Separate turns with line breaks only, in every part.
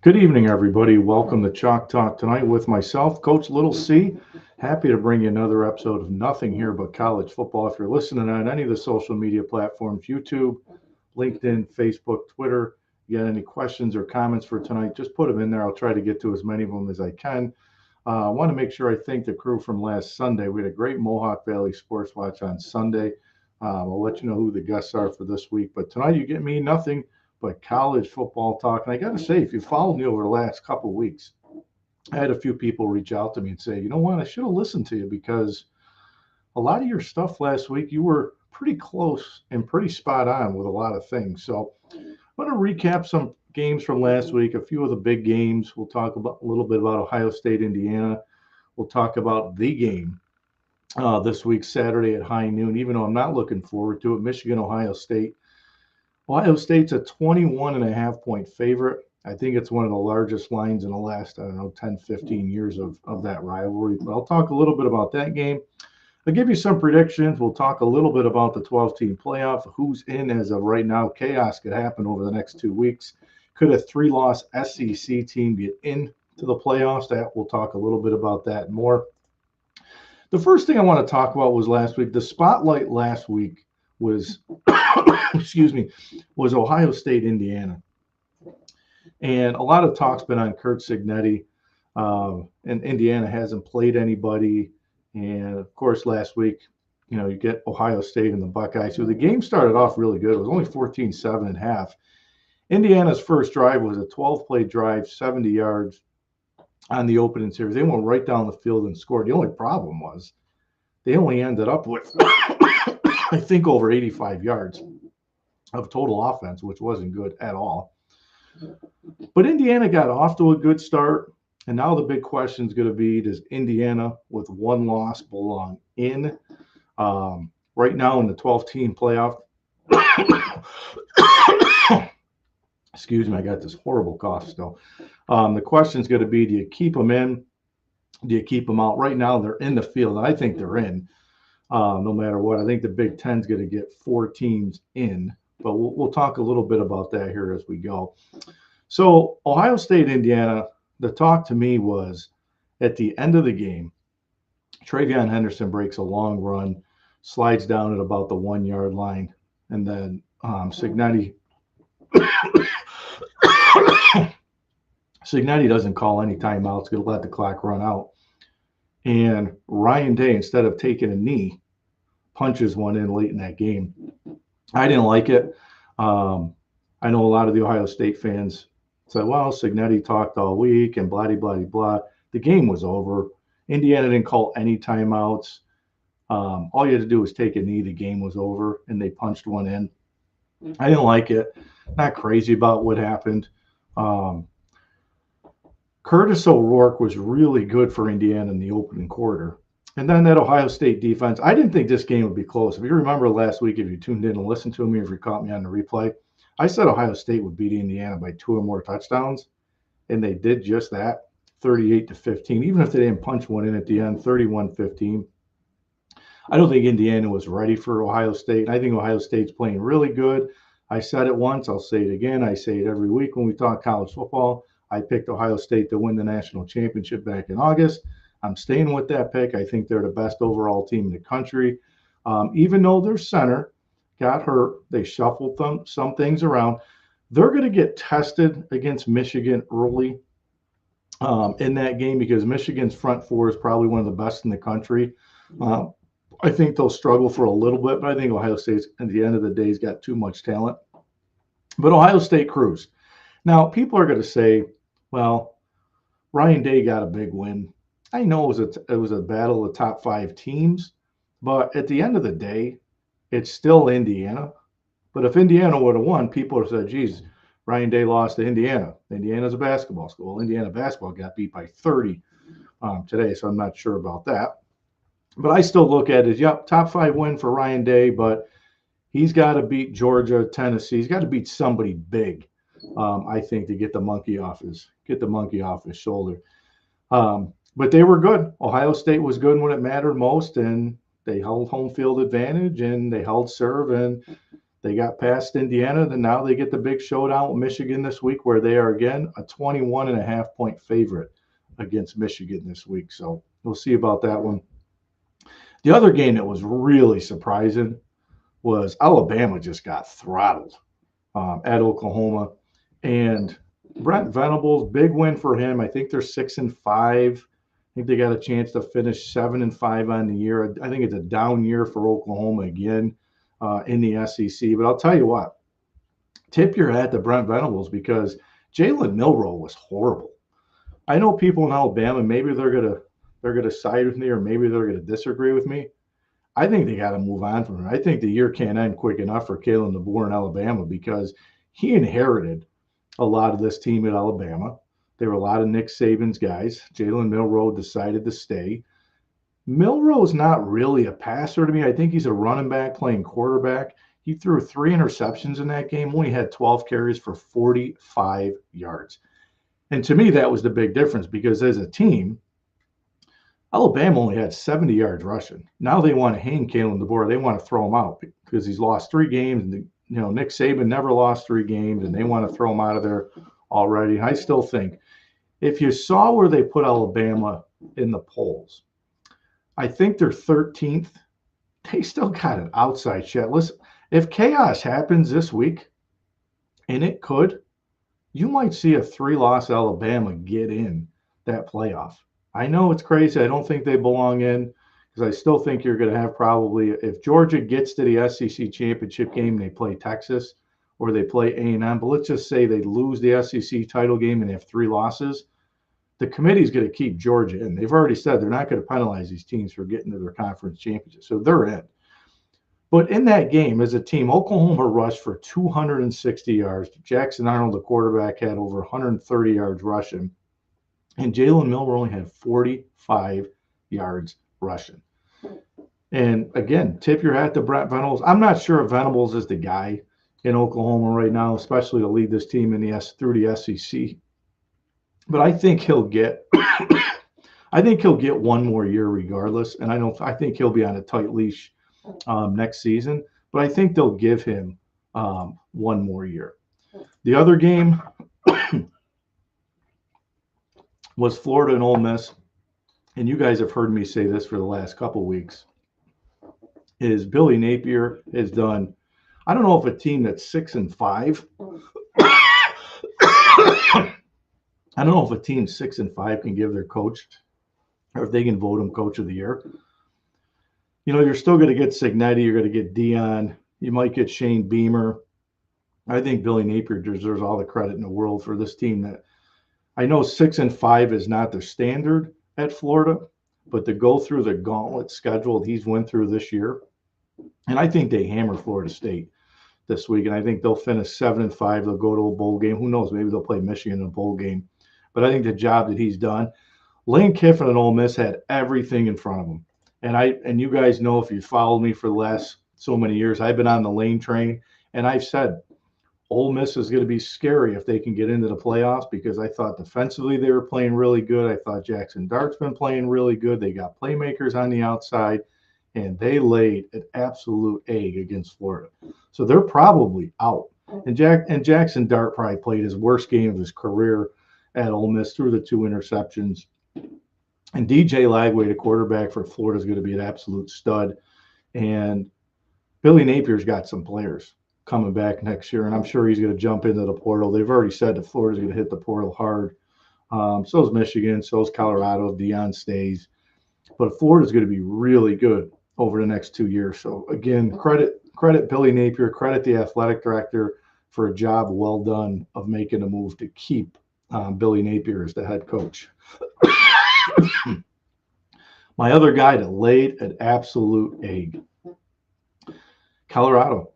Good evening, everybody. Welcome to Chalk Talk tonight with myself, Coach Little C. Happy to bring you another episode of Nothing Here But College Football. If you're listening on any of the social media platforms, YouTube, LinkedIn, Facebook, Twitter, you got any questions or comments for tonight, just put them in there. I'll try to get to as many of them as I can. I want to make sure I thank the crew from last Sunday. We had a great Mohawk Valley Sports Watch on Sunday. I'll let you know who the guests are for this week. But tonight you get me nothing but college football talk. And I got to say, if you followed me over the last couple of weeks, I had a few people reach out to me and say, you know what, I should have listened to you because a lot of your stuff last week, you were pretty close and pretty spot on with a lot of things. So I'm going to recap some games from last week, a few of the big games. We'll talk about a little bit about Ohio State, Indiana. We'll talk about the game this week, Saturday at high noon, even though I'm not looking forward to it. Michigan, Ohio State. Ohio State's a 21.5-point favorite. I think it's one of the largest lines in the last, 10, 15 years of that rivalry. But I'll talk a little bit about that game. I'll give you some predictions. We'll talk a little bit about the 12-team playoff, who's in as of right now. Chaos could happen over the next 2 weeks. Could a 3-loss SEC team get into the playoffs? We'll talk a little bit about that and more. The first thing I want to talk about was last week. The spotlight last week was was Ohio State, Indiana. And a lot of talk's been on Curt Cignetti, and Indiana hasn't played anybody. And of course, last week, you get Ohio State and the Buckeyes. So the game started off really good. It was only 14-7 at half. Indiana's first drive was a 12-play drive, 70 yards on the opening series. They went right down the field and scored. The only problem was they only ended up with, I think, over 85 yards of total offense, which wasn't good at all. But Indiana got off to a good start. And now the big question is going to be, does Indiana with one loss belong in? Right now in the 12-team playoff, excuse me, I got this horrible cough still. The question is going to be, do you keep them in? Do you keep them out? Right now they're in the field. I think they're in no matter what. I think the Big Ten's going to get 4 teams in. But we'll talk a little bit about that here as we go. So Ohio State, Indiana, the talk to me was at the end of the game, Travion Henderson breaks a long run, slides down at about the 1-yard line, and then Cignetti doesn't call any timeouts, going to let the clock run out. And Ryan Day, instead of taking a knee, punches one in late in that game. I didn't like it. I know a lot of the Ohio State fans said, well, Cignetti talked all week and blah, blah, blah, blah. The game was over. Indiana didn't call any timeouts. All you had to do was take a knee. The game was over, and they punched one in. I didn't like it. Not crazy about what happened. Curtis O'Rourke was really good for Indiana in the opening quarter. And then that Ohio State defense, I didn't think this game would be close. If you remember last week, if you tuned in and listened to me, if you caught me on the replay, I said Ohio State would beat Indiana by 2 or more touchdowns, and they did just that, 38-15. Even if they didn't punch one in at the end, 31-15. I don't think Indiana was ready for Ohio State. I think Ohio State's playing really good. I said it once, I'll say it again. I say it every week when we talk college football. I picked Ohio State to win the national championship back in August. I'm staying with that pick. I think they're the best overall team in the country. Even though their center got hurt, they shuffled some things around. They're going to get tested against Michigan early in that game because Michigan's front four is probably one of the best in the country. I think they'll struggle for a little bit, but I think Ohio State, at the end of the day, has got too much talent. But Ohio State cruised. Now, people are going to say, well, Ryan Day got a big win. I know it was a battle of the top 5 teams, but at the end of the day, it's still Indiana. But if Indiana would have won, people would have said, geez, Ryan Day lost to Indiana. Indiana's a basketball school. Indiana basketball got beat by 30 today, so I'm not sure about that. But I still look at it as, yep, top 5 win for Ryan Day, but he's got to beat Georgia, Tennessee. He's got to beat somebody big, I think, to get the monkey off his shoulder. But they were good. Ohio State was good when it mattered most, and they held home field advantage, and they held serve, and They got past Indiana, then now they get the big showdown with Michigan this week, where they are again a 21.5-point favorite against Michigan this week. So we'll see about that one. The other game that was really surprising was Alabama just got throttled at Oklahoma, and Brent Venables, big win for him. I think they're 6-5. I think they got a chance to finish 7-5 on the year. I think it's a down year for Oklahoma again in the SEC. But I'll tell you what, tip your hat to Brent Venables because Jalen Milroe was horrible. I know people in Alabama, maybe they're gonna side with me or maybe they're gonna disagree with me. I think they got to move on from him. I think the year can't end quick enough for Kalen DeBoer in Alabama because he inherited a lot of this team at Alabama. There were a lot of Nick Saban's guys. Jalen Milroe decided to stay. Milroe's not really a passer to me. I think he's a running back playing quarterback. He threw 3 interceptions in that game, only had 12 carries for 45 yards. And to me, that was the big difference because as a team, Alabama only had 70 yards rushing. Now they want to hang Kalen DeBoer. They want to throw him out because he's lost 3 games. And Nick Saban never lost 3 games, and they want to throw him out of there already. I still think if you saw where they put Alabama in the polls, I think they're 13th. They still got an outside shot. Listen, if chaos happens this week, and it could, you might see a 3-loss Alabama get in that playoff. I know it's crazy. I don't think they belong in because I still think you're going to have probably, if Georgia gets to the SEC championship game, they play Texas or they play A&M. But let's just say they lose the SEC title game and they have 3 losses. The committee's going to keep Georgia in. They've already said they're not going to penalize these teams for getting to their conference championship. So they're in. But in that game, as a team, Oklahoma rushed for 260 yards. Jackson Arnold, the quarterback, had over 130 yards rushing. And Jalen Milroe only had 45 yards rushing. And again, tip your hat to Brent Venables. I'm not sure if Venables is the guy in Oklahoma right now, especially to lead this team in through the SEC. But I think he'll get one more year regardless. And I think he'll be on a tight leash next season. But I think they'll give him one more year. The other game was Florida and Ole Miss, and you guys have heard me say this for the last couple of weeks, is Billy Napier has done, I don't know if a team that's 6-5, I don't know if a team 6-5 can give their coach, or if they can vote him coach of the year. You're still going to get Signetti, you're going to get Dion, you might get Shane Beamer. I think Billy Napier deserves all the credit in the world for this team that, I know 6-5 is not the standard at Florida, but to go through the gauntlet schedule he's went through this year, and I think they hammer Florida State this week, and I think they'll finish 7-5. They'll go to a bowl game. Who knows? Maybe they'll play Michigan in a bowl game. But I think the job that he's done, Lane Kiffin and Ole Miss had everything in front of them, and you guys know if you followed me for the last so many years, I've been on the Lane train, and I've said Ole Miss is going to be scary if they can get into the playoffs because I thought defensively they were playing really good. I thought Jackson Dart's been playing really good. They got playmakers on the outside, and they laid an absolute egg against Florida. So they're probably out. And Jackson Dart probably played his worst game of his career at Ole Miss through the 2 interceptions. And DJ Lagway, the quarterback for Florida, is going to be an absolute stud. And Billy Napier's got some players coming back next year, and I'm sure he's going to jump into the portal. They've already said that Florida's going to hit the portal hard. So is Michigan, so is Colorado, Deion stays. But Florida's going to be really good over the next 2 years. So again, credit Billy Napier, credit the athletic director for a job well done of making a move to keep Billy Napier as the head coach. My other guy that laid an absolute egg, Colorado.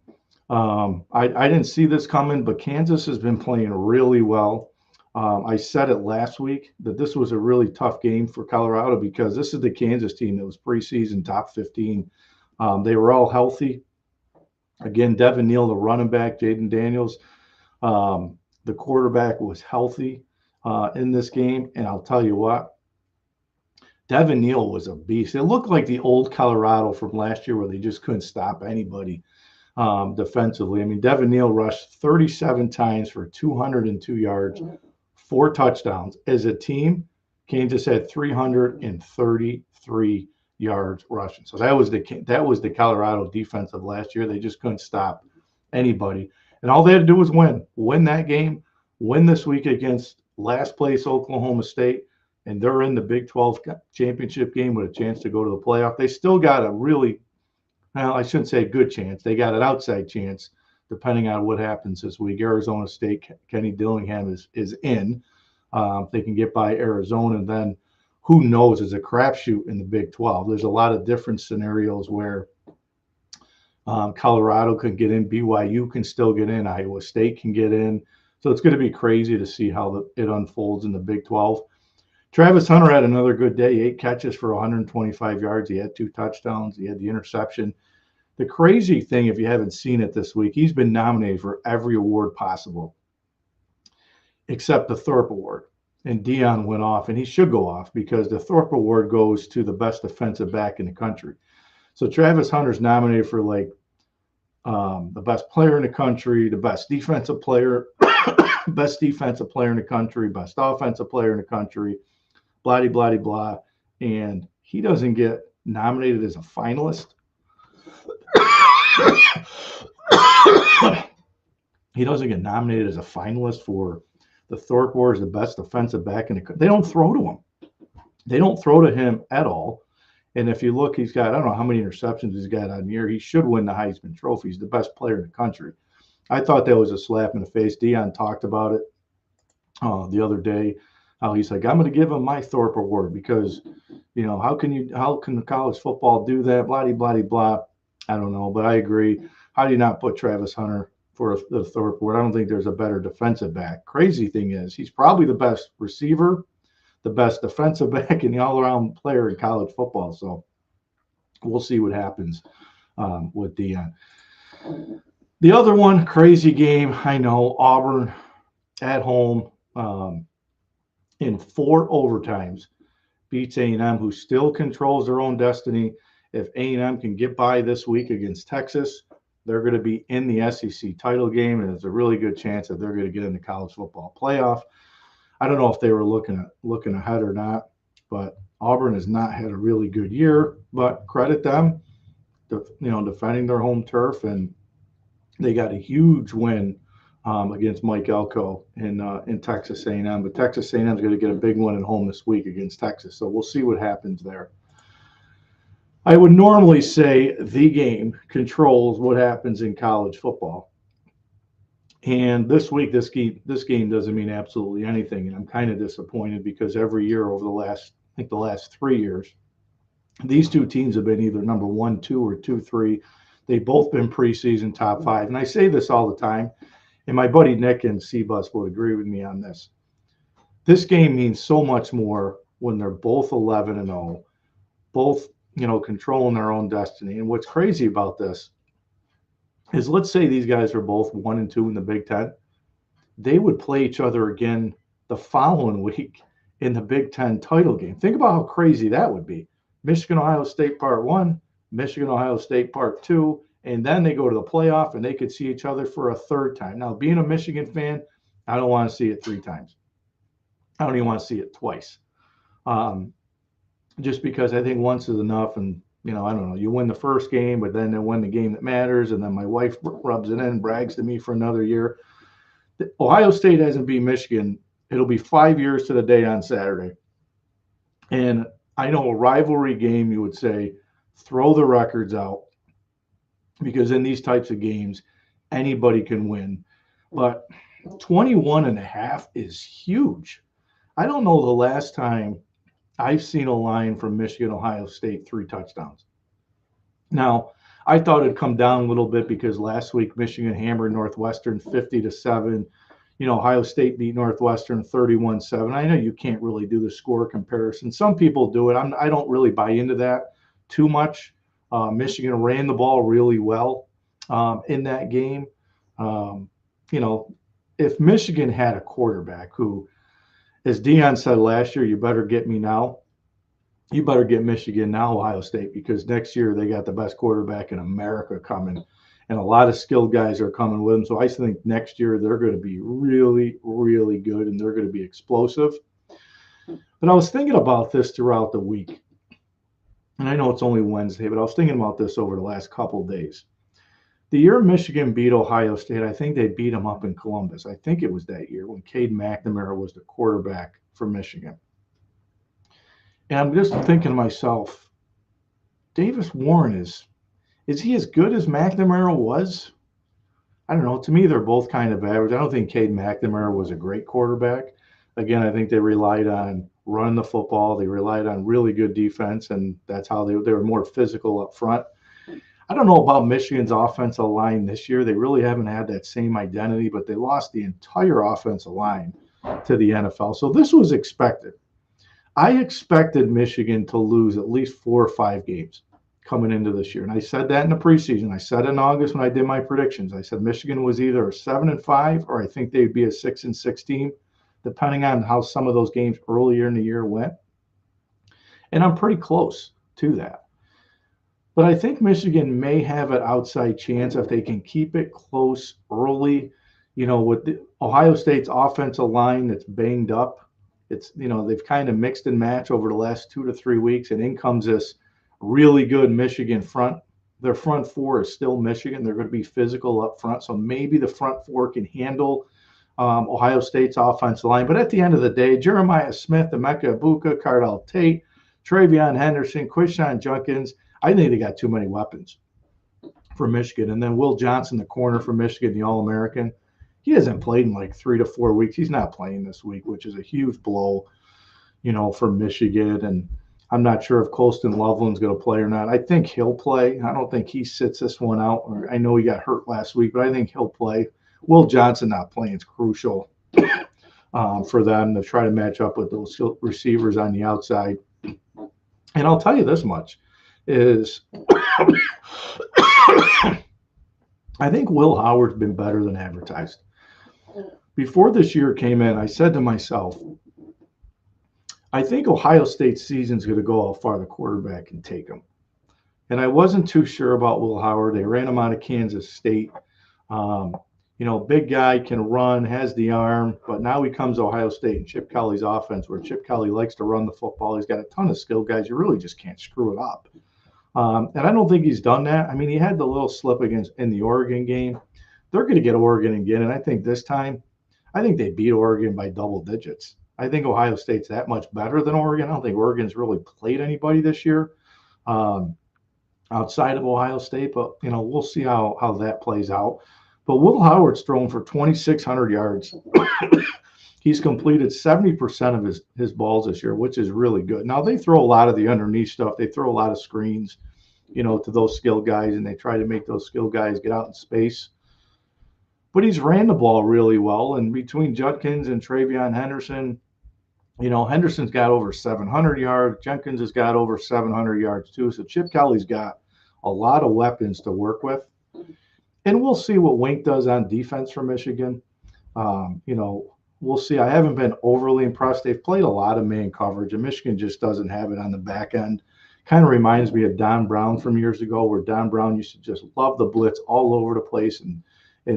I didn't see this coming, but Kansas has been playing really well. I said it last week that this was a really tough game for Colorado because this is the Kansas team that was preseason top 15. They were all healthy. Again, Devin Neal, the running back, Jaden Daniels, the quarterback was healthy in this game. And I'll tell you what, Devin Neal was a beast. It looked like the old Colorado from last year where they just couldn't stop anybody. defensively. I mean, Devin Neal rushed 37 times for 202 yards, 4 touchdowns. As a team, Kansas had 333 yards rushing. So that was the Colorado defense of last year. They just couldn't stop anybody, and all they had to do was win that game, win this week against last place Oklahoma State, and they're in the Big 12 championship game with a chance to go to the playoff. They still got a really, well, I shouldn't say a good chance. They got an outside chance, depending on what happens this week. Arizona State, Kenny Dillingham is in. They can get by Arizona, and then who knows? It's a crapshoot in the Big 12. There's a lot of different scenarios where Colorado can get in, BYU can still get in, Iowa State can get in. So it's going to be crazy to see how it unfolds in the Big 12. Travis Hunter had another good day, 8 catches for 125 yards. He had 2 touchdowns. He had the interception. The crazy thing, if you haven't seen it this week, he's been nominated for every award possible except the Thorpe Award. And Dion went off, and he should go off because the Thorpe Award goes to the best defensive back in the country. So Travis Hunter's nominated for like the best player in the country, the best defensive player, best defensive player in the country, best offensive player in the country, blah, blah, blah, blah. And he doesn't get nominated as a finalist. He doesn't get nominated as a finalist for the Thorpe Award as the best defensive back in the country. They don't throw to him. They don't throw to him at all. And if you look, he's got, I don't know how many interceptions he's got on the year. He should win the Heisman Trophy. He's the best player in the country. I thought that was a slap in the face. Dion talked about it the other day. How he's like, I'm going to give him my Thorpe Award because, you know, how can the college football do that? Blah, blah, blah. I don't know, but I agree. How do you not put Travis Hunter for the Thorpe Award? I don't think there's a better defensive back. Crazy thing is, he's probably the best receiver, the best defensive back, and the all-around player in college football. So we'll see what happens with Dion. The other one, crazy game, I know, Auburn at home in 4 overtimes beats A&M, who still controls their own destiny. If A&M can get by this week against Texas, they're going to be in the SEC title game, and there's a really good chance that they're going to get in the college football playoff. I don't know if they were looking ahead or not, but Auburn has not had a really good year. But credit them, defending their home turf, and they got a huge win against Mike Elko in Texas A&M. But Texas A&M is going to get a big one at home this week against Texas, so we'll see what happens there. I would normally say the game controls what happens in college football. And this week, this game doesn't mean absolutely anything. And I'm kind of disappointed because every year over the last 3 years, these two teams have been either number 1, 2, or 2, 3. They've both been preseason top 5. And I say this all the time, and my buddy Nick and C-Bus will agree with me on this. This game means so much more when they're both 11-0, both controlling their own destiny. And what's crazy about this is, let's say these guys are both 1 and 2 in the Big Ten. They would play each other again the following week in the Big Ten title game. Think about how crazy that would be. Michigan, Ohio State Part 1, Michigan, Ohio State Part 2, and then they go to the playoff and they could see each other for a 3rd time. Now, being a Michigan fan, I don't want to see it 3 times. I don't even want to see it twice. Just because I think once is enough. And, I don't know, you win the first game, but then they win the game that matters. And then my wife rubs it in, brags to me for another year. Ohio State hasn't beat Michigan. It'll be 5 years to the day on Saturday. And I know a rivalry game, you would say, throw the records out, because in these types of games, anybody can win. But 21.5 is huge. I don't know the last time I've seen a line from Michigan, Ohio State, 3 touchdowns. Now, I thought it'd come down a little bit because last week Michigan hammered Northwestern 50-7. Ohio State beat Northwestern 31-7. I know you can't really do the score comparison. Some people do it. I don't really buy into that too much. Michigan ran the ball really well in that game. If Michigan had a quarterback who, as Dion said last year, you better get me now. You better get Michigan now, Ohio State, because next year they got the best quarterback in America coming. and a lot of skilled guys are coming with them. So I think next year they're going to be really, really good, and they're going to be explosive. But I was thinking about this throughout the week, and I know it's only Wednesday, but I was thinking about this over the last couple of days. The year Michigan beat Ohio State, I think they beat them up in Columbus. I think it was that year when Cade McNamara was the quarterback for Michigan. And I'm just thinking to myself, Davis Warren is he as good as McNamara was? I don't know. To me, they're both kind of average. I don't think Cade McNamara was a great quarterback. Again, I think they relied on running the football. They relied on really good defense, and that's how they were more physical up front. I don't know about Michigan's offensive line this year. They really haven't had that same identity, but they lost the entire offensive line to the NFL. So this was expected. I expected Michigan to lose at least 4 or 5 games coming into this year. And I said that in the preseason. I said in August when I did my predictions, I said Michigan was either a 7-5 or I think they'd be a 6-6 team, depending on how some of those games earlier in the year went. And I'm pretty close to that. But I think Michigan may have an outside chance if they can keep it close early. With the Ohio State's offensive line that's banged up, they've kind of mixed and matched over the last 2 to 3 weeks, and in comes this really good Michigan front. Their front four is still Michigan. They're going to be physical up front, so maybe the front four can handle Ohio State's offensive line. But at the end of the day, Jeremiah Smith, Emeka Egbuka, Cardell Tate, Travion Henderson, Quishon Judkins, I think they got too many weapons for Michigan. And then Will Johnson, the corner for Michigan, the All-American, he hasn't played in like 3 to 4 weeks. He's not playing this week, which is a huge blow, for Michigan. And I'm not sure if Colston Loveland's going to play or not. I think he'll play. I don't think he sits this one out. I know he got hurt last week, but I think he'll play. Will Johnson not playing is crucial for them to try to match up with those receivers on the outside. And I'll tell you this much is I think Will Howard's been better than advertised. Before this year came in, I said to myself, I think Ohio State's season's going to go how far the quarterback can take them. And I wasn't too sure about Will Howard. They ran him out of Kansas State. Big guy, can run, has the arm, but now he comes to Ohio State and Chip Kelly's offense, where Chip Kelly likes to run the football. He's got a ton of skilled guys. You really just can't screw it up. And I don't think he's done that. I mean, he had the little slip in the Oregon game. They're going to get Oregon again, and I think this time, I think they beat Oregon by double digits. I think Ohio State's that much better than Oregon. I don't think Oregon's really played anybody this year outside of Ohio State, but we'll see how that plays out. But Will Howard's thrown for 2,600 yards. He's completed 70% of his balls this year, which is really good. Now, they throw a lot of the underneath stuff. They throw a lot of screens, to those skilled guys, and they try to make those skilled guys get out in space. But he's ran the ball really well. And between Judkins and Travion Henderson, Henderson's got over 700 yards. Jenkins has got over 700 yards too. So Chip Kelly's got a lot of weapons to work with. And we'll see what Wink does on defense for Michigan. We'll see. I haven't been overly impressed. They've played a lot of man coverage, and Michigan just doesn't have it on the back end. Kind of reminds me of Don Brown from years ago, where Don Brown used to just love the blitz all over the place and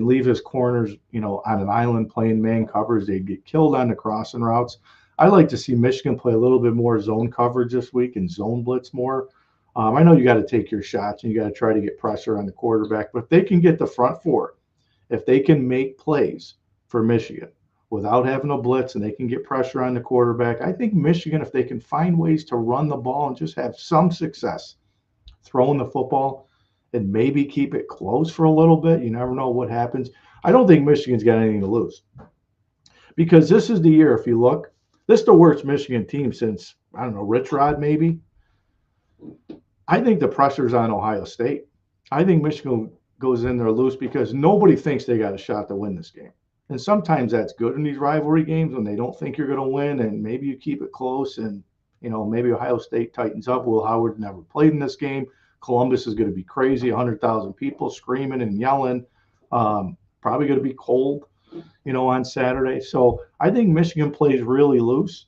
leave his corners, on an island playing man coverage. They'd get killed on the crossing routes. I like to see Michigan play a little bit more zone coverage this week and zone blitz more. I know you got to take your shots and you got to try to get pressure on the quarterback, but if they can get the front four, if they can make plays for Michigan without having a blitz and they can get pressure on the quarterback, I think Michigan, if they can find ways to run the ball and just have some success throwing the football and maybe keep it close for a little bit, you never know what happens. I don't think Michigan's got anything to lose, because this is the year, if you look, this is the worst Michigan team since, I don't know, Rich Rod maybe. I think the pressure's on Ohio State. I think Michigan goes in there loose because nobody thinks they got a shot to win this game. And sometimes that's good in these rivalry games when they don't think you're going to win, and maybe you keep it close, and maybe Ohio State tightens up. Will Howard never played in this game. Columbus is going to be crazy, 100,000 people screaming and yelling. Probably going to be cold, on Saturday. So I think Michigan plays really loose.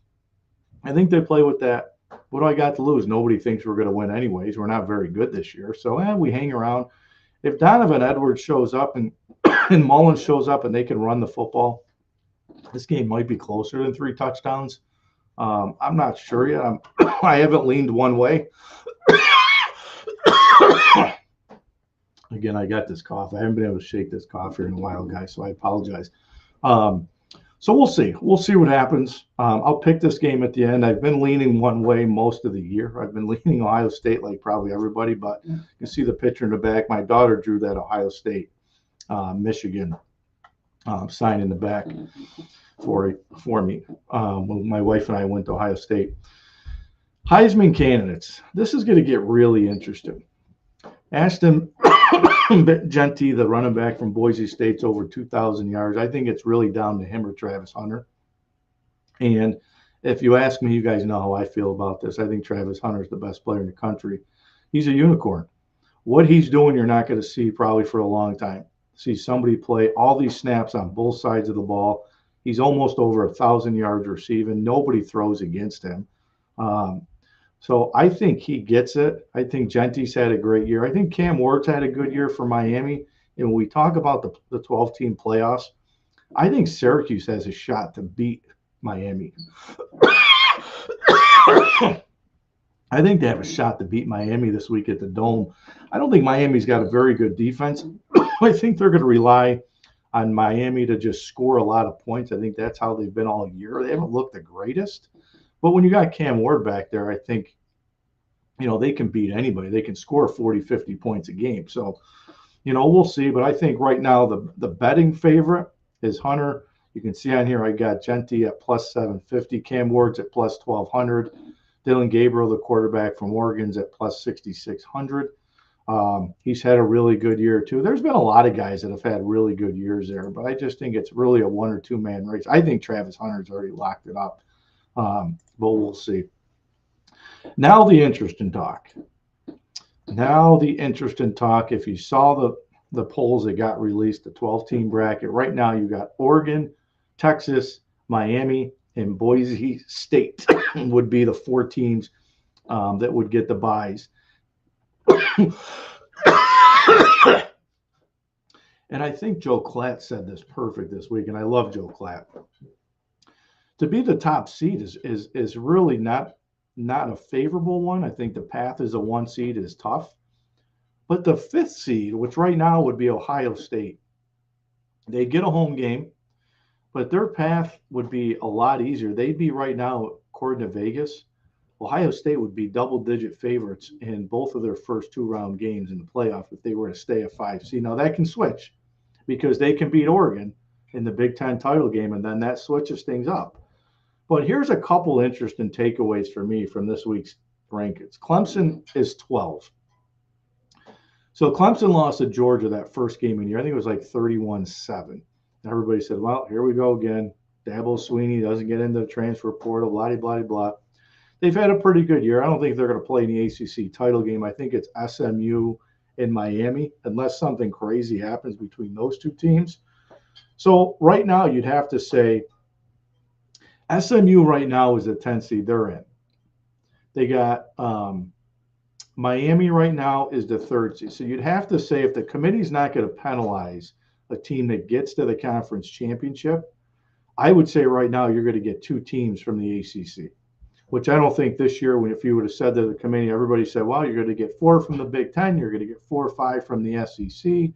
I think they play with that. What do I got to lose? Nobody thinks we're going to win anyways. We're not very good this year. So we hang around. If Donovan Edwards shows up and and Mullins shows up and they can run the football, this game might be closer than 3 touchdowns. I'm not sure yet. I haven't leaned one way. Again, I got this cough. I haven't been able to shake this cough here in a while, guys, so I apologize. So we'll see. We'll see what happens. I'll pick this game at the end. I've been leaning one way most of the year. I've been leaning Ohio State like probably everybody, but you can see the picture in the back. My daughter drew that Ohio State, Michigan sign in the back for me. When my wife and I went to Ohio State. Heisman candidates. This is going to get really interesting. Ashton Genty, the running back from Boise State's over 2,000 yards. I think it's really down to him or Travis Hunter. And if you ask me, you guys know how I feel about this. I think Travis Hunter is the best player in the country. He's a unicorn. What he's doing, you're not going to see probably for a long time. See somebody play all these snaps on both sides of the ball. He's almost over 1,000 yards receiving. Nobody throws against him. So I think he gets it. I think Genty's had a great year. I think Cam Ward's had a good year for Miami. And when we talk about the 12-team playoffs, I think Syracuse has a shot to beat Miami. I think they have a shot to beat Miami this week at the Dome. I don't think Miami's got a very good defense. I think they're going to rely on Miami to just score a lot of points. I think that's how they've been all year. They haven't looked the greatest. But when you got Cam Ward back there, I think, they can beat anybody. They can score 40, 50 points a game. So, we'll see. But I think right now the betting favorite is Hunter. You can see on here I got Genty at plus 750. Cam Ward's at plus 1,200. Dylan Gabriel, the quarterback from Oregon's at plus 6,600. He's had a really good year, too. There's been a lot of guys that have had really good years there. But I just think it's really a 1 or 2 man race. I think Travis Hunter's already locked it up. But we'll see. Now the interesting talk. If you saw the polls that got released, the 12-team bracket, right now you got Oregon, Texas, Miami, and Boise State would be the 4 teams that would get the byes. And I think Joe Klatt said this perfect this week, and I love Joe Klatt. To be the top seed is really not a favorable one. I think the path as a 1 seed is tough. But the 5th seed, which right now would be Ohio State, they get a home game, but their path would be a lot easier. They'd be right now, according to Vegas, Ohio State would be double-digit favorites in both of their first 2-round games in the playoff if they were to stay a 5 seed. Now, that can switch because they can beat Oregon in the Big Ten title game, and then that switches things up. But here's a couple interesting takeaways for me from this week's rankings. Clemson is 12. So Clemson lost to Georgia that first game in the year. I think it was like 31-7. Everybody said, well, here we go again. Dabo Swinney doesn't get into the transfer portal, blah, blah, blah. They've had a pretty good year. I don't think they're going to play in the ACC title game. I think it's SMU and Miami, unless something crazy happens between those 2 teams. So right now you'd have to say SMU right now is the 10th seed. They're in. They got Miami right now is the 3rd seed. So you'd have to say if the committee's not going to penalize a team that gets to the conference championship, I would say right now you're going to get 2 teams from the ACC, which I don't think this year, if you would have said to the committee, everybody said, well, you're going to get 4 from the Big Ten, you're going to get 4 or 5 from the SEC,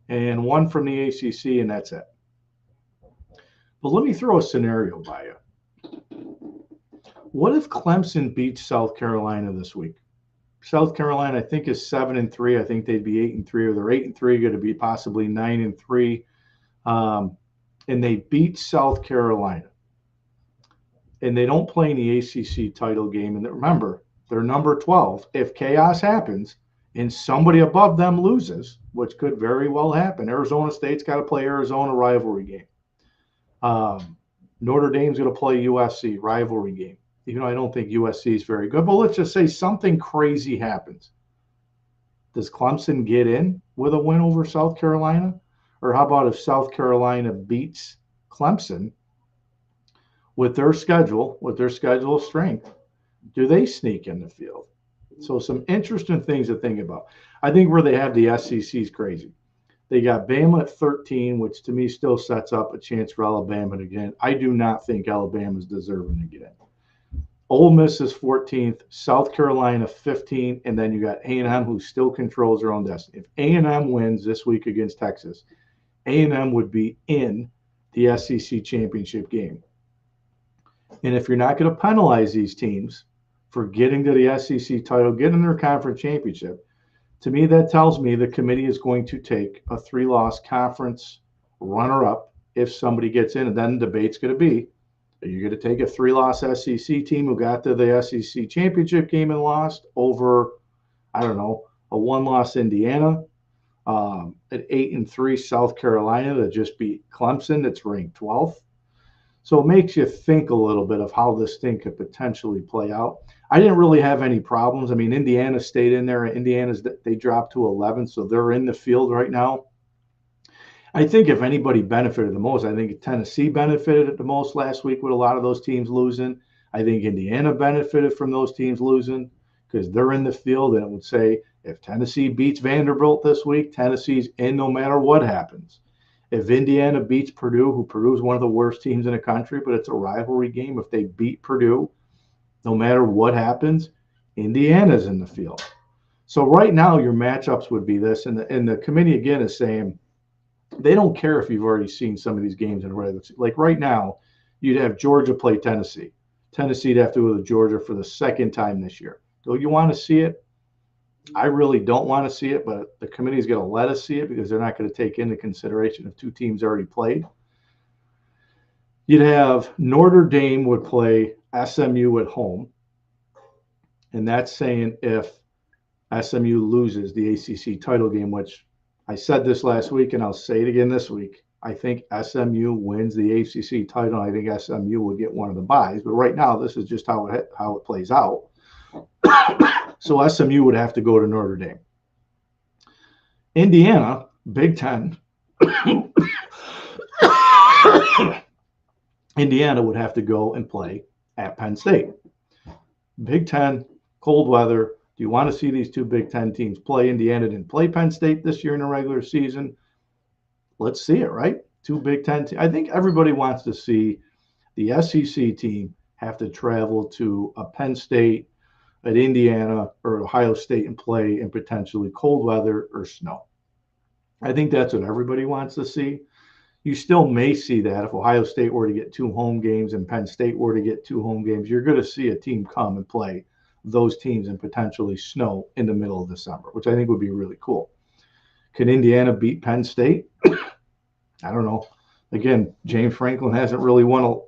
and 1 from the ACC, and that's it. But let me throw a scenario by you. What if Clemson beats South Carolina this week? South Carolina, I think, is 7-3. I think they'd be 8-3, or they're 8-3, going to be possibly 9-3. And they beat South Carolina. And they don't play in the ACC title game. And remember, they're number 12. If chaos happens and somebody above them loses, which could very well happen, Arizona State's got to play Arizona rivalry game. Notre Dame's going to play USC rivalry game. Even though I don't think USC is very good. But let's just say something crazy happens. Does Clemson get in with a win over South Carolina? Or how about if South Carolina beats Clemson with their schedule strength? Do they sneak in the field? So some interesting things to think about. I think where they have the SEC is crazy. They got Bama at 13, which to me still sets up a chance for Alabama again. I do not think Alabama's deserving again. Ole Miss is 14th, South Carolina 15th, and then you got A&M who still controls their own destiny. If A&M wins this week against Texas, A&M would be in the SEC championship game. And if you're not going to penalize these teams for getting to the SEC title, getting their conference championship, to me, that tells me the committee is going to take a 3-loss conference runner-up if somebody gets in, and then the debate's going to be, are you going to take a 3-loss SEC team who got to the SEC championship game and lost over, I don't know, a 1-loss Indiana, at 8-3 South Carolina that just beat Clemson that's ranked 12th? So it makes you think a little bit of how this thing could potentially play out. I didn't really have any problems. I mean, Indiana stayed in there. They dropped to 11, so they're in the field right now. I think if anybody benefited the most, I think Tennessee benefited the most last week with a lot of those teams losing. I think Indiana benefited from those teams losing because they're in the field, and it would say if Tennessee beats Vanderbilt this week, Tennessee's in no matter what happens. If Indiana beats Purdue, who Purdue's one of the worst teams in the country, but it's a rivalry game, if they beat Purdue, no matter what happens, Indiana's in the field. So right now, your matchups would be this, and the committee again is saying they don't care if you've already seen some of these games in regular season. Like right now, you'd have Georgia play Tennessee. Tennesse'd have to go to Georgia for the second time this year. Do you want to see it? I really don't want to see it, but the committee is going to let us see it because they're not going to take into consideration if two teams already played. You'd have Notre Dame would play SMU at home, and that's saying if SMU loses the ACC title game, which I said this last week and I'll say it again this week. I think SMU wins the ACC title. I think SMU will get one of the byes, but right now this is just how it plays out. So SMU would have to go to Notre Dame. Indiana, Big Ten. Indiana would have to go and play at Penn State. Big Ten, cold weather. Do you want to see these two Big Ten teams play? Indiana didn't play Penn State this year in the regular season. Let's see it, right? Two Big Ten teams. I think everybody wants to see the SEC team have to travel to a Penn State, at Indiana or Ohio State and play in potentially cold weather or snow. I think that's what everybody wants to see. You still may see that if Ohio State were to get 2 home games and Penn State were to get 2 home games, you're going to see a team come and play those teams in potentially snow in the middle of December, which I think would be really cool. Can Indiana beat Penn State? I don't know. Again, James Franklin hasn't really won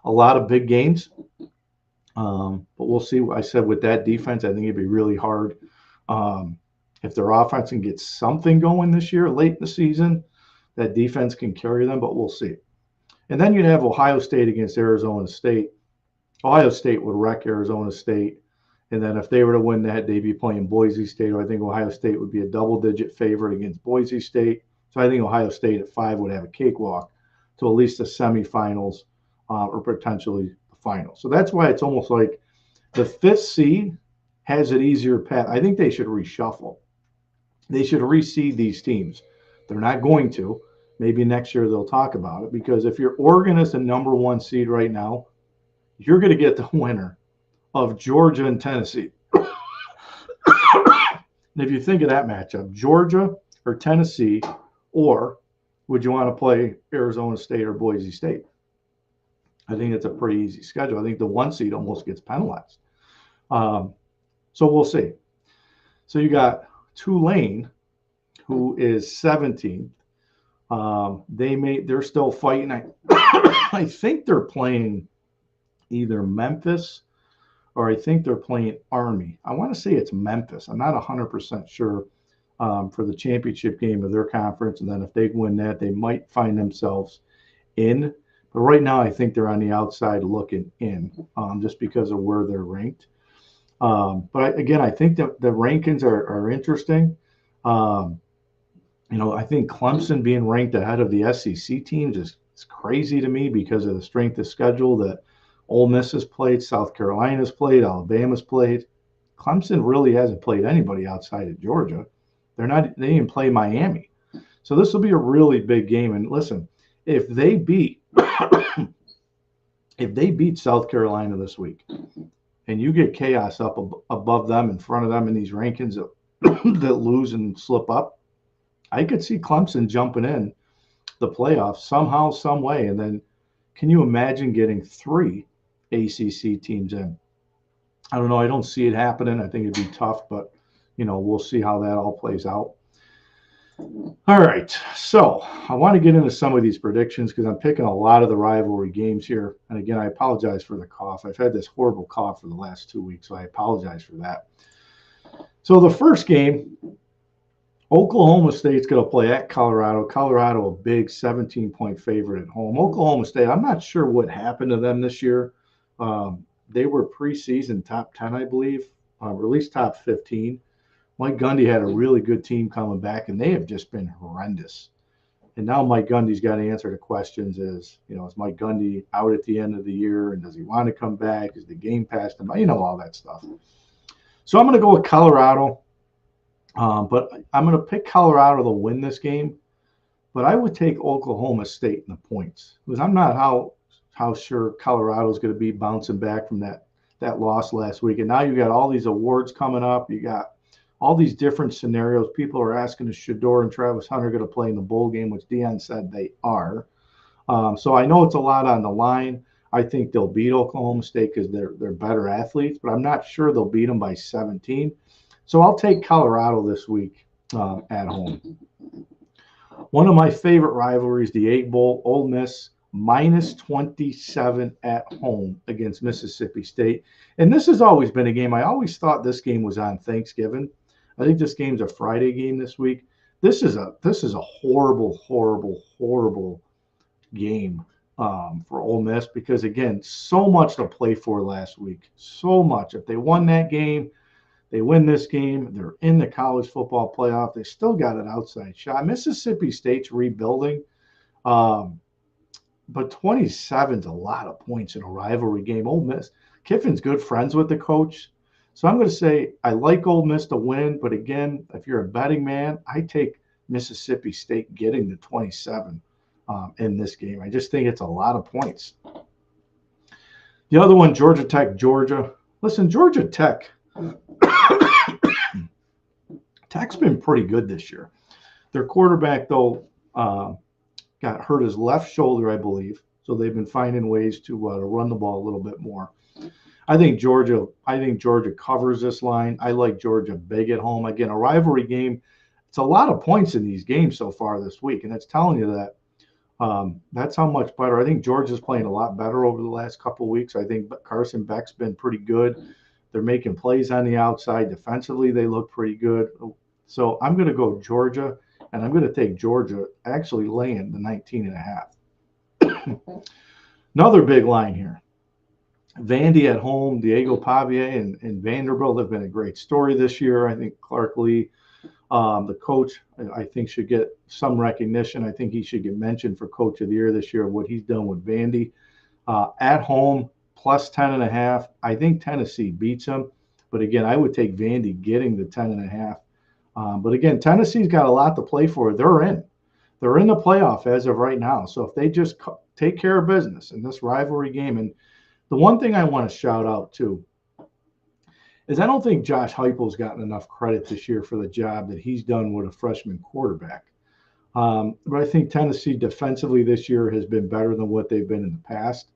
a lot of big games. But we'll see. I said with that defense, I think it'd be really hard. If their offense can get something going this year, late in the season, that defense can carry them, but we'll see. And then you'd have Ohio State against Arizona State. Ohio State would wreck Arizona State. And then if they were to win that, they'd be playing Boise State. Or I think Ohio State would be a double-digit favorite against Boise State. So I think Ohio State at 5 would have a cakewalk to at least the semifinals or potentially final. So that's why it's almost like the 5th seed has an easier path. I think they should reshuffle. They should reseed these teams. They're not going to. Maybe next year they'll talk about it because if you're Oregon is the number 1 seed right now, you're going to get the winner of Georgia and Tennessee. And if you think of that matchup, Georgia or Tennessee, or would you want to play Arizona State or Boise State? I think it's a pretty easy schedule. I think the 1 seed almost gets penalized. So we'll see. So you got Tulane, who is 17th. They're still fighting. I think they're playing either Memphis or I think they're playing Army. I want to say it's Memphis. I'm not 100% sure for the championship game of their conference. And then if they win that, they might find themselves in. But right now, I think they're on the outside looking in just because of where they're ranked. But again, I think that the rankings are interesting. I think Clemson being ranked ahead of the SEC teams is crazy to me because of the strength of schedule that Ole Miss has played, South Carolina's played, Alabama's played. Clemson really hasn't played anybody outside of Georgia. They didn't play Miami. So this will be a really big game. And listen, if they beat if they beat South Carolina this week, and you get chaos up above them, in front of them in these rankings that lose and slip up, I could see Clemson jumping in the playoffs somehow, some way. And then can you imagine getting 3 ACC teams in? I don't know. I don't see it happening. I think it'd be tough, but we'll see how that all plays out. All right, so I want to get into some of these predictions because I'm picking a lot of the rivalry games here. And again, I apologize for the cough. I've had this horrible cough for the last 2 weeks, so I apologize for that. So the first game, Oklahoma State's going to play at Colorado. Colorado, a big 17-point favorite at home. Oklahoma State, I'm not sure what happened to them this year. They were preseason top 10, I believe, or at least top 15. Mike Gundy had a really good team coming back, and they have just been horrendous. And now Mike Gundy's got to answer the questions: is Mike Gundy out at the end of the year, and does he want to come back? Is the game past him? All that stuff. So I'm going to go with Colorado, but I'm going to pick Colorado to win this game. But I would take Oklahoma State in the points because I'm not how sure Colorado's going to be bouncing back from that loss last week. And now you got all these awards coming up. You got all these different scenarios. People are asking, is Shedeur and Travis Hunter going to play in the bowl game, which Deion said they are. So I know it's a lot on the line. I think they'll beat Oklahoma State because they're better athletes, but I'm not sure they'll beat them by 17. So I'll take Colorado this week at home. One of my favorite rivalries, the Egg Bowl, Ole Miss minus 27 at home against Mississippi State. And this has always been a game. I always thought this game was on Thanksgiving. I think this game's a Friday game this week. This is a horrible, horrible, horrible game for Ole Miss because, again, so much to play for last week. So much. If they won that game, they win this game, they're in the college football playoff. They still got an outside shot. Mississippi State's rebuilding. But 27's a lot of points in a rivalry game. Ole Miss, Kiffin's good friends with the coach. So I'm going to say I like Ole Miss to win. But again, if you're a betting man, I take Mississippi State getting the 27 in this game. I just think it's a lot of points. The other one, Georgia Tech, Georgia. Listen, Georgia Tech. Tech's been pretty good this year. Their quarterback, though, got hurt his left shoulder, I believe. So they've been finding ways to run the ball a little bit more. I think Georgia covers this line. I like Georgia big at home. Again, a rivalry game. It's a lot of points in these games so far this week, and it's telling you that that's how much better. I think Georgia's playing a lot better over the last couple of weeks. I think Carson Beck's been pretty good. They're making plays on the outside. Defensively, they look pretty good. So I'm going to go Georgia, and I'm going to take Georgia actually laying the 19.5. Another big line here. Vandy at home, Diego Pavia and Vanderbilt have been a great story this year. I think Clark Lee, the coach, I think should get some recognition. I think he should get mentioned for Coach of the Year this year of what he's done with Vandy. At home, plus 10.5. I think Tennessee beats them. But again, I would take Vandy getting the 10.5. But again, Tennessee's got a lot to play for. They're in the playoff as of right now. So if they just take care of business in this rivalry game, and the one thing I want to shout out too is I don't think Josh Heupel's gotten enough credit this year for the job that he's done with a freshman quarterback. But I think Tennessee defensively this year has been better than what they've been in the past.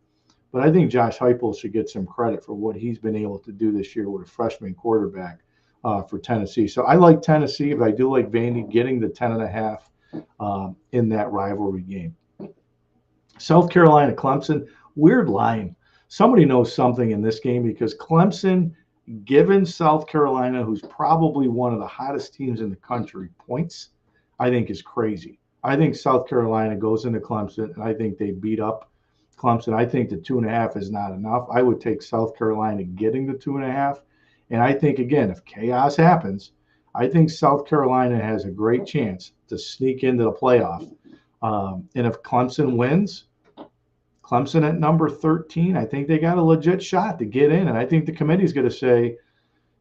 But I think Josh Heupel should get some credit for what he's been able to do this year with a freshman quarterback for Tennessee. So I like Tennessee, but I do like Vandy getting the 10.5 in that rivalry game. South Carolina, Clemson, weird line. Somebody knows something in this game because Clemson, given South Carolina, who's probably one of the hottest teams in the country, points, I think is crazy. I think South Carolina goes into Clemson, and I think they beat up Clemson. I think the 2.5 is not enough. I would take South Carolina getting the 2.5. And I think, again, if chaos happens, I think South Carolina has a great chance to sneak into the playoff. And if Clemson wins, Clemson at number 13, I think they got a legit shot to get in. And I think the committee is going to say,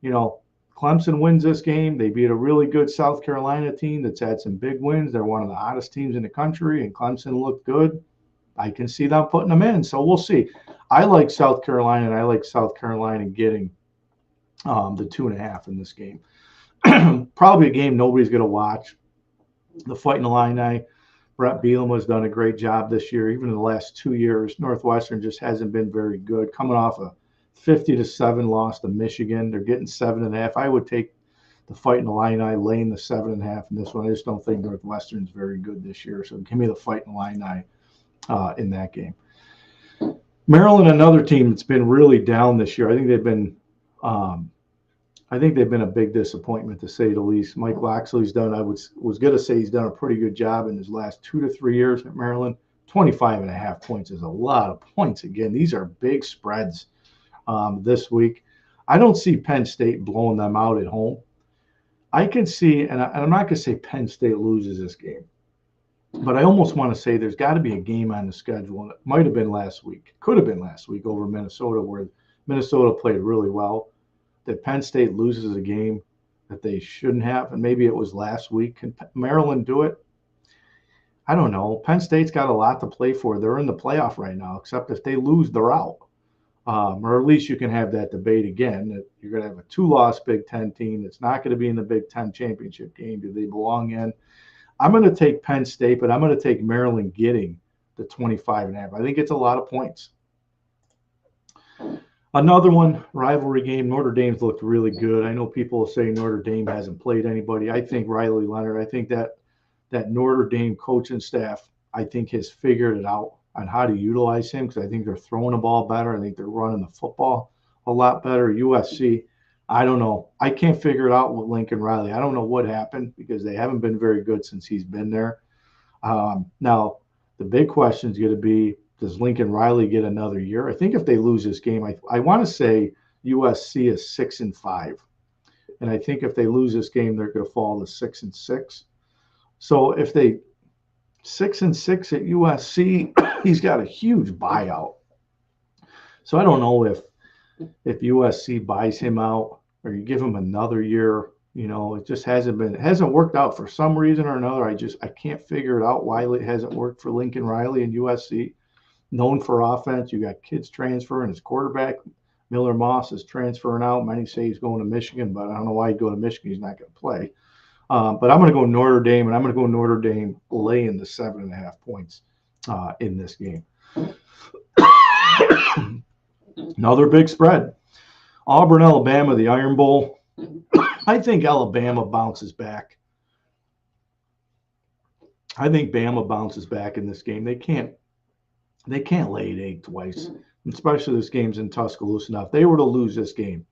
you know, Clemson wins this game. They beat a really good South Carolina team that's had some big wins. They're one of the hottest teams in the country, and Clemson looked good. I can see them putting them in. So we'll see. I like South Carolina, and I like South Carolina getting the 2.5 in this game. Probably a game nobody's going to watch. The Fighting Illini, Brett Bielema has done a great job this year. Even in the last 2 years, Northwestern just hasn't been very good. Coming off a 50-7 loss to Michigan, they're getting 7.5. I would take the Fighting Illini laying the 7.5 in this one. I just don't think Northwestern's very good this year. So give me the Fighting Illini in that game. Maryland, another team that's been really down this year. I think they've been a big disappointment, to say the least. Mike Loxley's done, I was going to say he's done a pretty good job in his last 2 to 3 years at Maryland. 25.5 points is a lot of points. Again, these are big spreads this week. I don't see Penn State blowing them out at home. I can see, and I'm not going to say Penn State loses this game, but I almost want to say there's got to be a game on the schedule, and it might have been last week. Could have been last week over Minnesota, where Minnesota played really well, that Penn State loses a game that they shouldn't have, and maybe it was last week. Can Maryland do it? I don't know. Penn State's got a lot to play for. They're in the playoff right now, except if they lose, they're out. Or at least you can have that debate again, that you're going to have a 2-loss Big Ten team that's not going to be in the Big Ten championship game. Do they belong in? I'm going to take Penn State, but I'm going to take Maryland getting the 25.5. I think it's a lot of points. Another one, rivalry game. Notre Dame's looked really good. I know people say Notre Dame hasn't played anybody. I think Riley Leonard, I think that Notre Dame coaching staff, I think, has figured it out on how to utilize him, because I think they're throwing the ball better. I think they're running the football a lot better. USC, I don't know. I can't figure it out with Lincoln Riley. I don't know what happened, because they haven't been very good since he's been there. Now, the big question is going to be, does Lincoln Riley get another year? I think if they lose this game, I want to say USC is 6-5. And I think if they lose this game, they're going to fall to 6-6. So if they 6-6 at USC, he's got a huge buyout. So I don't know if USC buys him out or you give him another year. You know, it just hasn't worked out for some reason or another. I can't figure it out why it hasn't worked for Lincoln Riley and USC. Known for offense, you got kids transferring. His quarterback, Miller Moss, is transferring out. Many say he's going to Michigan, but I don't know why he'd go to Michigan. He's not going to play. But I'm going to go Notre Dame, and I'm going to go Notre Dame laying the 7.5 points in this game. Another big spread. Auburn, Alabama, the Iron Bowl. I think Alabama bounces back. I think Bama bounces back in this game. They can't lay an egg twice, especially this game's in Tuscaloosa. Now, if they were to lose this game,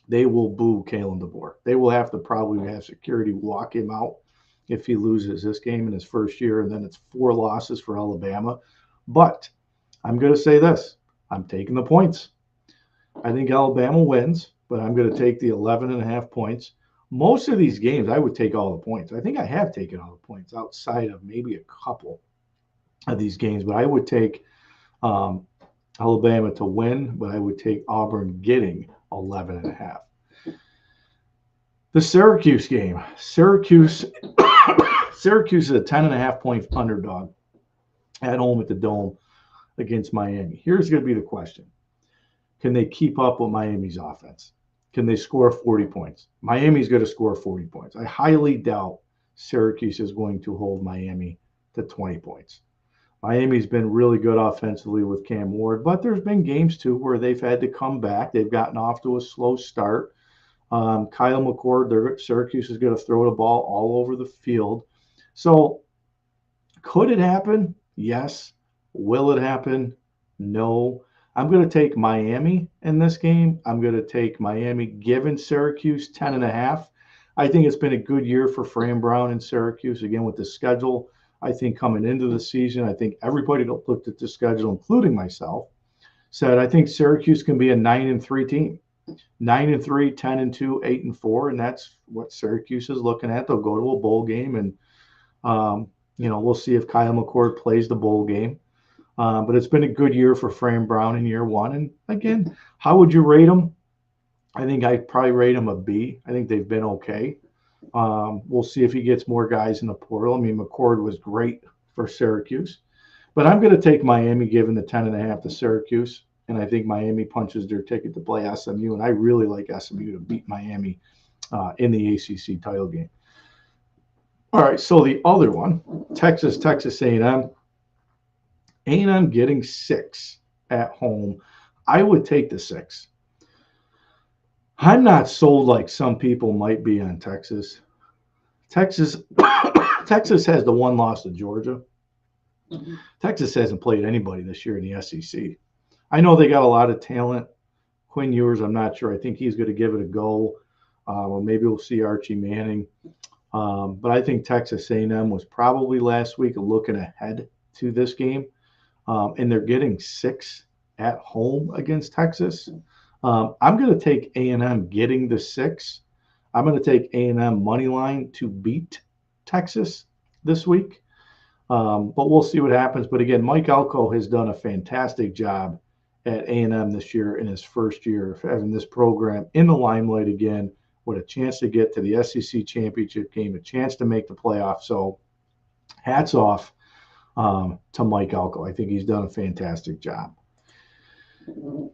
they will boo Kalen DeBoer. They will have to probably have security walk him out if he loses this game in his first year, and then it's 4 losses for Alabama. But I'm going to say this. I'm taking the points. I think Alabama wins, but I'm going to take the 11.5 points. Most of these games, I would take all the points. I think I have taken all the points outside of maybe a couple of these games, but I would take Alabama to win, but I would take Auburn getting 11.5. The Syracuse game. Syracuse is a 10.5 point underdog at home at the Dome against Miami. Here's going to be the question. Can they keep up with Miami's offense? Can they score 40 points? Miami's going to score 40 points. I highly doubt Syracuse is going to hold Miami to 20 points. Miami's been really good offensively with Cam Ward, but there's been games too where they've had to come back. They've gotten off to a slow start. Kyle McCord, Syracuse is going to throw the ball all over the field. So could it happen? Yes. Will it happen? No. I'm going to take Miami in this game. I'm going to take Miami giving Syracuse 10.5. I think it's been a good year for Fran Brown in Syracuse. Again, with the schedule, I think coming into the season, I think everybody that looked at the schedule, including myself, said I think Syracuse can be a 9-3 team. 9-3, 10-2, 8-4, and that's what Syracuse is looking at. They'll go to a bowl game, and we'll see if Kyle McCord plays the bowl game. But it's been a good year for Fran Brown in year one. And again, how would you rate him? I think I probably rate them a B. I think they've been okay. We'll see if he gets more guys in the portal. I mean, McCord was great for Syracuse, but I'm going to take Miami, given the 10.5 to Syracuse, and I think Miami punches their ticket to play SMU, and I really like SMU to beat Miami in the ACC title game. All right, so the other one, Texas A&M. A&M getting 6 at home. I would take the 6. I'm not sold like some people might be on Texas. Texas Texas has the one loss to Georgia. Mm-hmm. Texas hasn't played anybody this year in the SEC. I know they got a lot of talent. Quinn Ewers, I'm not sure. I think he's going to give it a go. Or maybe we'll see Archie Manning. But I think Texas A&M was probably last week looking ahead to this game. And they're getting 6 at home against Texas. I'm going to take A&M getting the 6. I'm going to take A&M money line to beat Texas this week. But we'll see what happens. But again, Mike Elko has done a fantastic job at A&M this year in his first year of having this program in the limelight again, with a chance to get to the SEC championship game, a chance to make the playoffs. So hats off to Mike Elko. I think he's done a fantastic job.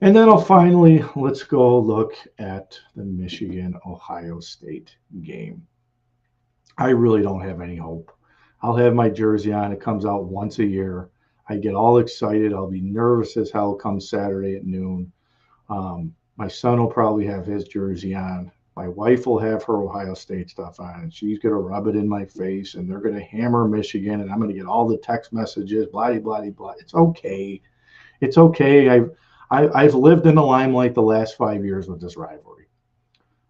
And then let's go look at the Michigan-Ohio State game. I really don't have any hope. I'll have my jersey on. It comes out once a year. I get all excited. I'll be nervous as hell come Saturday at noon. My son will probably have his jersey on. My wife will have her Ohio State stuff on, and she's going to rub it in my face, and they're going to hammer Michigan, and I'm going to get all the text messages, blah, blah, blah, blah. It's okay. It's okay. I've lived in the limelight the last 5 years with this rivalry.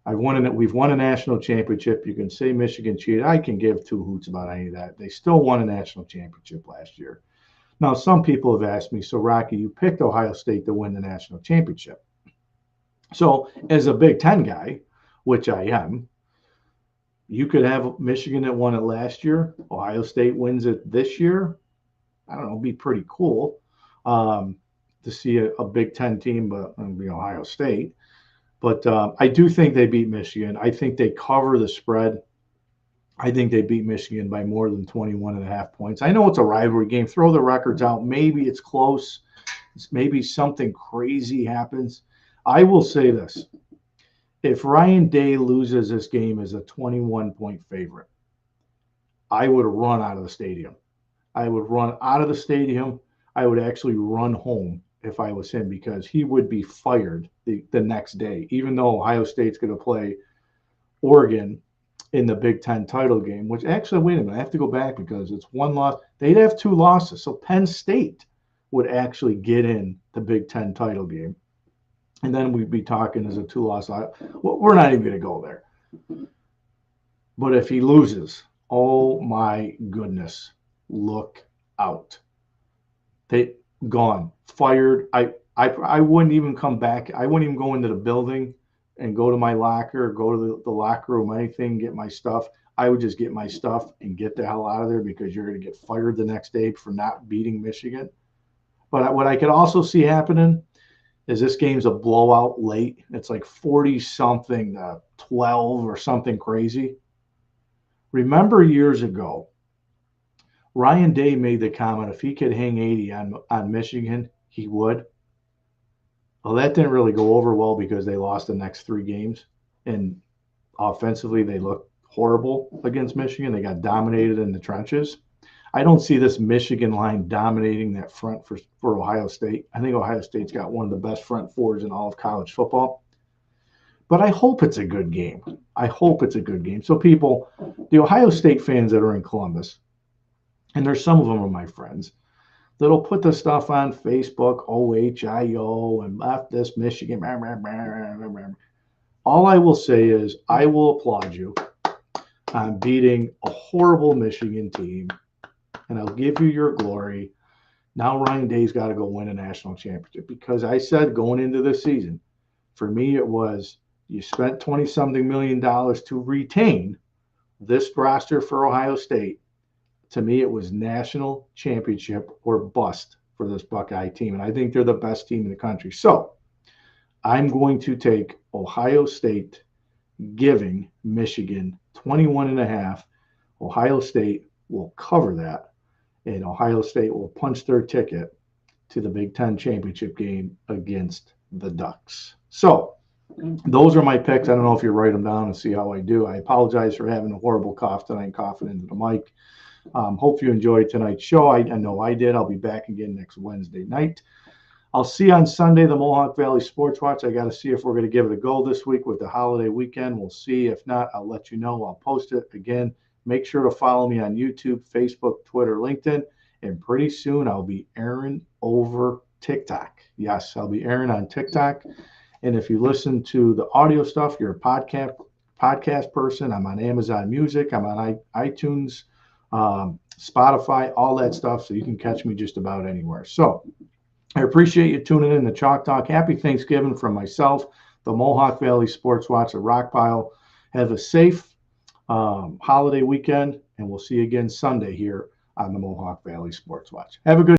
We've won a national championship. You can say Michigan cheated. I can give two hoots about any of that. They still won a national championship last year. Now, some people have asked me, so Rocky, you picked Ohio State to win the national championship. So as a Big Ten guy, which I am, you could have Michigan that won it last year. Ohio State wins it this year. I don't know, it'd be pretty cool to see a Big Ten team, but it'd be Ohio State. But I do think they beat Michigan. I think they cover the spread. I think they beat Michigan by more than 21.5 points. I know it's a rivalry game. Throw the records out. Maybe it's close. Maybe something crazy happens. I will say this. If Ryan Day loses this game as a 21-point favorite, I would run out of the stadium. I would run out of the stadium. I would actually run home if I was him, because he would be fired the next day, even though Ohio State's going to play Oregon in the Big Ten title game, which actually, wait a minute, I have to go back because it's one loss. They'd have 2 losses. So Penn State would actually get in the Big Ten title game. And then we'd be talking as a 2-loss. We're not even going to go there. But if he loses, oh my goodness, look out. They gone, fired. I wouldn't even come back. I wouldn't even go into the building and go to my locker, go to the locker room, anything, get my stuff. I would just get my stuff and get the hell out of there, because you're going to get fired the next day for not beating Michigan. But what I could also see happening is this game's a blowout late. It's like 40-something to 12 or something crazy. Remember years ago, Ryan Day made the comment if he could hang 80 on Michigan, he would. Well, that didn't really go over well because they lost the next 3 games. And offensively, they looked horrible against Michigan. They got dominated in the trenches. I don't see this Michigan line dominating that front for Ohio State. I think Ohio State's got one of the best front fours in all of college football. But I hope it's a good game. I hope it's a good game. So people, the Ohio State fans that are in Columbus, and there's some of them are my friends, that'll put the stuff on Facebook, OHIO, and left this Michigan. All I will say is I will applaud you on beating a horrible Michigan team, and I'll give you your glory. Now Ryan Day's got to go win a national championship, because I said going into this season, for me it was you spent $20-something million to retain this roster for Ohio State. To me, it was national championship or bust for this Buckeye team, and I think they're the best team in the country. So I'm going to take Ohio State giving Michigan 21.5. Ohio State will cover that, and Ohio State will punch their ticket to the Big Ten championship game against the Ducks. So those are my picks. I don't know if you write them down and see how I do. I apologize for having a horrible cough tonight, coughing into the mic. Hope you enjoyed tonight's show. I know I did. I'll be back again next Wednesday night. I'll see you on Sunday, the Mohawk Valley Sports Watch. I got to see if we're going to give it a go this week with the holiday weekend. We'll see. If not, I'll let you know. I'll post it. Again, make sure to follow me on YouTube, Facebook, Twitter, LinkedIn, and pretty soon I'll be airing over TikTok. Yes, I'll be airing on TikTok. And if you listen to the audio stuff, you're a podcast person. I'm on Amazon Music. I'm on iTunes, Spotify, all that stuff. So you can catch me just about anywhere. So I appreciate you tuning in to Chalk Talk. Happy Thanksgiving from myself, the Mohawk Valley Sports Watch, the Rockpile. Have a safe holiday weekend, and we'll see you again Sunday here on the Mohawk Valley Sports Watch. Have a good